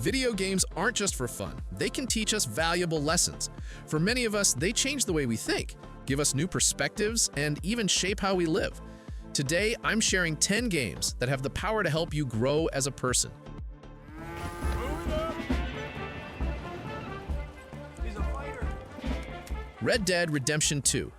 Video games aren't just for fun. They can teach us valuable lessons. For many of us, they change the way we think, give us new perspectives, and even shape how we live. Today, I'm sharing 10 games that have the power to help you grow as a person. Red Dead Redemption 2.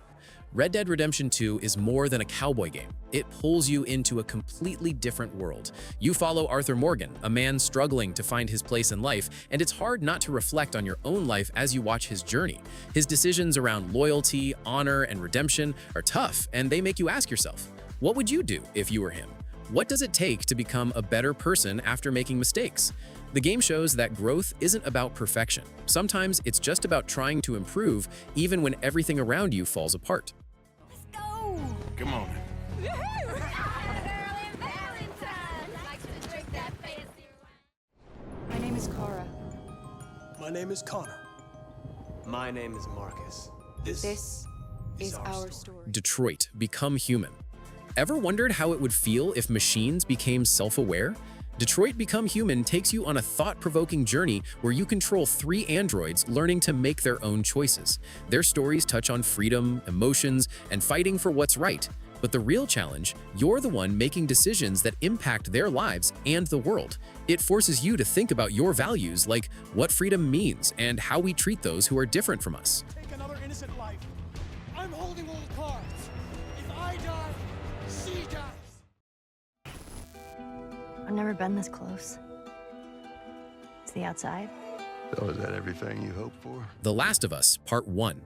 Red Dead Redemption 2 is more than a cowboy game. It pulls you into a completely different world. You follow Arthur Morgan, a man struggling to find his place in life, and it's hard not to reflect on your own life as you watch his journey. His decisions around loyalty, honor, and redemption are tough, and they make you ask yourself, what would you do if you were him? What does it take to become a better person after making mistakes? The game shows that growth isn't about perfection. Sometimes it's just about trying to improve even when everything around you falls apart. Let's go! Come on. My name is Kara. My name is Connor. My name is Marcus. This is our story. Detroit: Become Human. Ever wondered how it would feel if machines became self-aware? Detroit: Become Human takes you on a thought-provoking journey where you control 3 androids learning to make their own choices. Their stories touch on freedom, emotions, and fighting for what's right. But the real challenge, you're the one making decisions that impact their lives and the world. It forces you to think about your values, like what freedom means and how we treat those who are different from us. Take another innocent life. I'm holding all the cards. If I die, she dies. I've never been this close. It's the outside. So is that everything you hoped for? The Last of Us Part 1.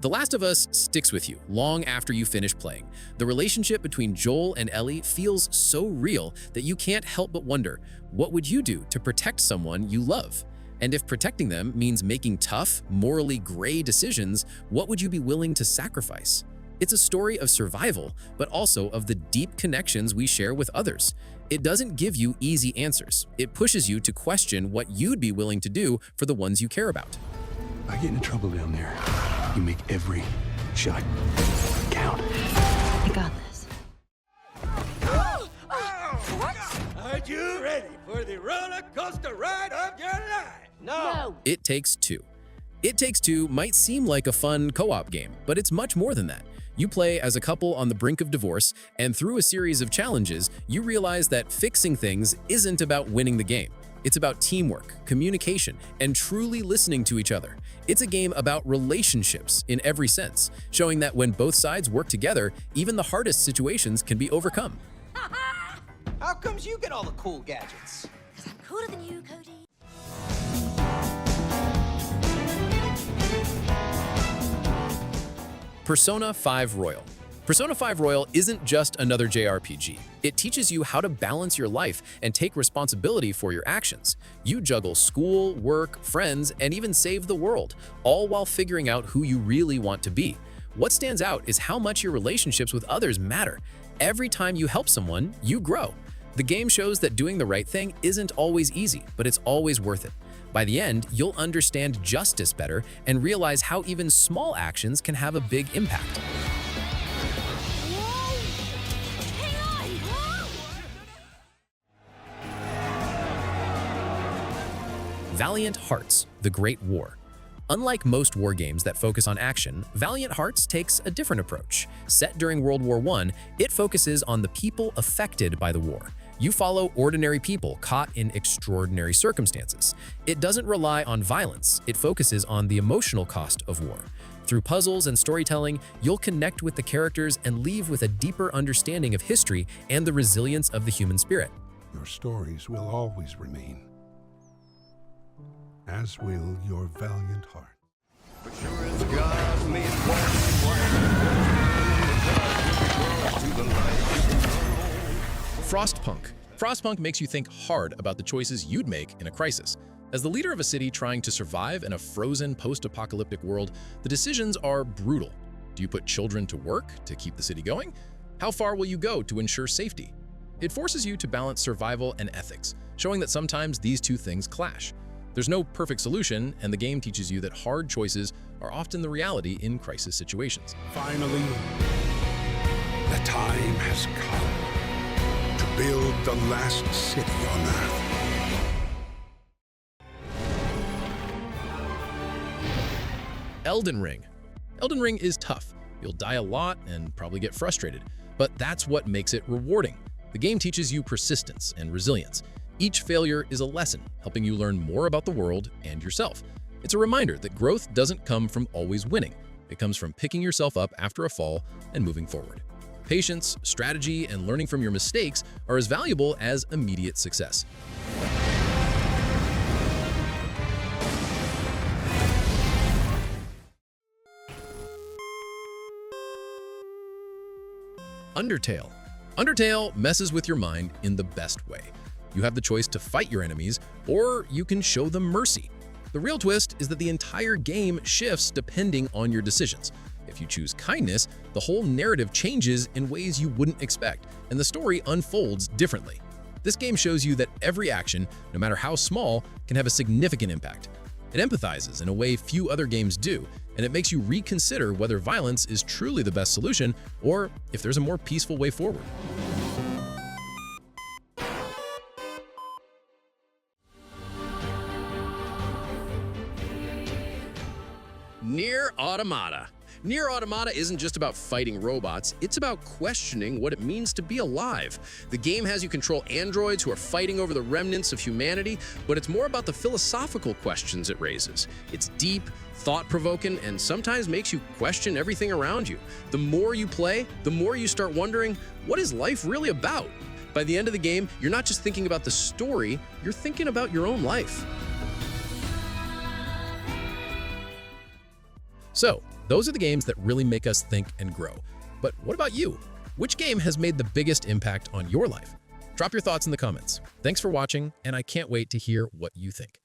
The Last of Us sticks with you long after you finish playing. The relationship between Joel and Ellie feels so real that you can't help but wonder, what would you do to protect someone you love? And if protecting them means making tough, morally gray decisions, what would you be willing to sacrifice? It's a story of survival, but also of the deep connections we share with others. It doesn't give you easy answers. It pushes you to question what you'd be willing to do for the ones you care about. I get in trouble down there. You make every shot count. I got this. Are you ready for the roller coaster ride of your life? No! It Takes Two. It Takes Two might seem like a fun co-op game, but it's much more than that. You play as a couple on the brink of divorce, and through a series of challenges, you realize that fixing things isn't about winning the game. It's about teamwork, communication, and truly listening to each other. It's a game about relationships in every sense, showing that when both sides work together, even the hardest situations can be overcome. How comes you get all the cool gadgets? Because I'm cooler than you, Cody. Persona 5 Royal. Persona 5 Royal isn't just another JRPG. It teaches you how to balance your life and take responsibility for your actions. You juggle school, work, friends, and even save the world, all while figuring out who you really want to be. What stands out is how much your relationships with others matter. Every time you help someone, you grow. The game shows that doing the right thing isn't always easy, but it's always worth it. By the end, you'll understand justice better and realize how even small actions can have a big impact. Valiant Hearts: The Great War. Unlike most war games that focus on action, Valiant Hearts takes a different approach. Set during World War I, it focuses on the people affected by the war. You follow ordinary people caught in extraordinary circumstances. It doesn't rely on violence, it focuses on the emotional cost of war. Through puzzles and storytelling, you'll connect with the characters and leave with a deeper understanding of history and the resilience of the human spirit. Your stories will always remain, as will your valiant heart. Sure as God made Frostpunk. Frostpunk makes you think hard about the choices you'd make in a crisis. As the leader of a city trying to survive in a frozen post-apocalyptic world, the decisions are brutal. Do you put children to work to keep the city going? How far will you go to ensure safety? It forces you to balance survival and ethics, showing that sometimes these two things clash. There's no perfect solution, and the game teaches you that hard choices are often the reality in crisis situations. Finally, the time has come to build the last city on Earth. Elden Ring. Elden Ring is tough. You'll die a lot and probably get frustrated, but that's what makes it rewarding. The game teaches you persistence and resilience. Each failure is a lesson, helping you learn more about the world and yourself. It's a reminder that growth doesn't come from always winning. It comes from picking yourself up after a fall and moving forward. Patience, strategy, and learning from your mistakes are as valuable as immediate success. Undertale. Undertale messes with your mind in the best way. You have the choice to fight your enemies, or you can show them mercy. The real twist is that the entire game shifts depending on your decisions. If you choose kindness, the whole narrative changes in ways you wouldn't expect, and the story unfolds differently. This game shows you that every action, no matter how small, can have a significant impact. It empathizes in a way few other games do, and it makes you reconsider whether violence is truly the best solution or if there's a more peaceful way forward. NieR Automata. NieR Automata isn't just about fighting robots, it's about questioning what it means to be alive. The game has you control androids who are fighting over the remnants of humanity, but it's more about the philosophical questions it raises. It's deep, thought-provoking, and sometimes makes you question everything around you. The more you play, the more you start wondering, what is life really about? By the end of the game, you're not just thinking about the story, you're thinking about your own life. So, those are the games that really make us think and grow. But what about you? Which game has made the biggest impact on your life? Drop your thoughts in the comments. Thanks for watching, and I can't wait to hear what you think.